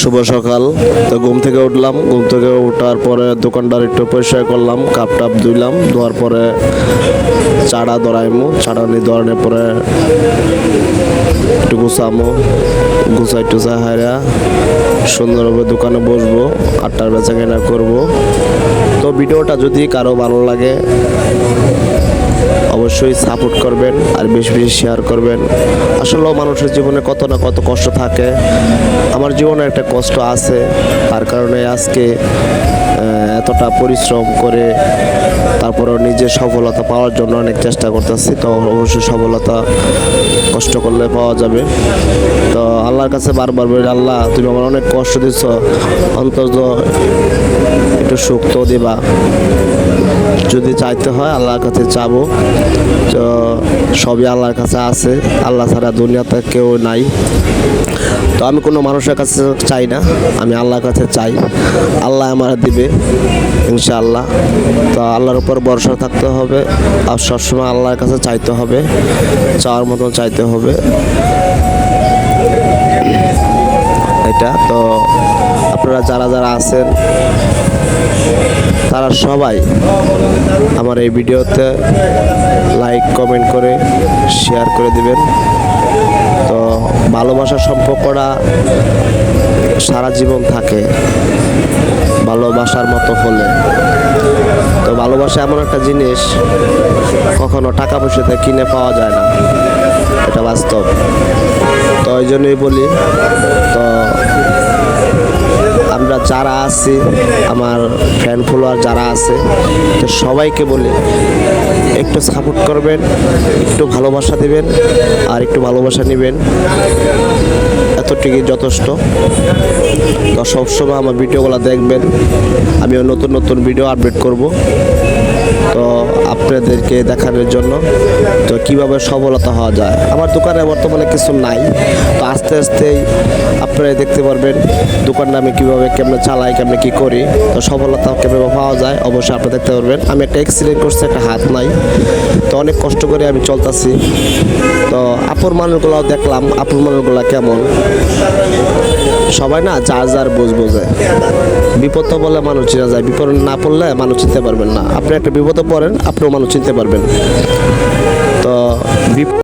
শুভ সকাল। তো ঘুম থেকে উঠলাম, ঘুম থেকে ওঠার পরে দোকানদার একটু পরিষ্কার করলাম, কাপ টাপ ধুইলাম, ধোয়ার পরে চাটা ধরাইমু, চাটা নিয়ে ধরানোর পরে একটু গুছামো, গুছাই টুছাই হাইরা সুন্দরভাবে দোকানে বসবো, আটটার বেচা কেনা করবো। তো ভিডিওটা যদি কারো ভালো লাগে অবশ্যই সাপোর্ট করবেন আর বেশি বেশি শেয়ার করবেন। আসলে মানুষের জীবনে কত না কত কষ্ট থাকে, আমার জীবনে একটা কষ্ট আছে, তার কারণে আজকে এতটা পরিশ্রম করে তারপরেও নিজের সফলতা পাওয়ার জন্য অনেক চেষ্টা করতেছি। তো অবশ্যই সফলতা কষ্ট করলে পাওয়া যাবে। তো আল্লাহর কাছে বারবার বলি, আল্লাহ তুমি আমার অনেক কষ্ট দিচ্ছ, অন্তত একটু সুখ তো দিবা। যদি চাইতে হয় আল্লাহর কাছে চাবো, তো সবই আল্লাহর কাছে আছে, আল্লাহ ছাড়া দুনিয়াতে কেউ নাই। তো আমি কোনো মানুষের কাছে চাই না, আমি আল্লাহর কাছে চাই, আল্লাহ আমার দিবে ইনশাআল্লাহ। তো আল্লাহর উপর ভরসা থাকতে হবে আর সবসময় আল্লাহর কাছে চাইতে হবে, চাওয়ার মতন চাইতে হবে এটা। তো আপনারা যারা যারা আছেন তারা সবাই আমার এই ভিডিওতে লাইক কমেন্ট করে শেয়ার করে দিবেন। তো ভালোবাসার সম্পর্কটা সারা জীবন থাকে ভালোবাসার মতো হলে। তো ভালোবাসা এমন একটা জিনিস কখনো টাকা পয়সাতে কিনে পাওয়া যায় না, এটা বাস্তব। তো ওই জন্যই বলি, তো আমরা যারা আছি, আমার ফ্যান ফলোয়ার যারা আছে, তো সবাইকে বলি একটু সাপোর্ট করবেন, একটু ভালোবাসা দিবেন আর একটু ভালোবাসা নেবেন, এতটুকুই যথেষ্ট। তো সবসময় আমার ভিডিওগুলো দেখবেন, আমিও নতুন নতুন ভিডিও আপডেট করব তো আপনাদেরকে দেখানোর জন্য, তো কীভাবে সফলতা হওয়া যায়। আমার দোকানে বর্তমানে কিছু নাই, তো আস্তে আস্তেই আপনারা দেখতে পারবেন দোকানটা আমি কীভাবে কেমনে চালাই, কেমনে কী করি, তো সফলতা কীভাবে পাওয়া যায় অবশ্যই আপনারা দেখতে পারবেন। আমি একটা অ্যাক্সিডেন্ট করছি, একটা হাত নাই, তো অনেক কষ্ট করে আমি চলতেছি। তো আপুর মানুষগুলো দেখলাম, আপুর মানুষগুলো কেমন, সবাই না যার যার বোঝে। বিপদ তো বলে মানুষ চেনা যায়, বিপদ না পড়লে মানুষ চিনতে পারবেন না। আপনি একটা বিপদে পড়েন, আপনিও মানুষ চিনতে পারবেন। তো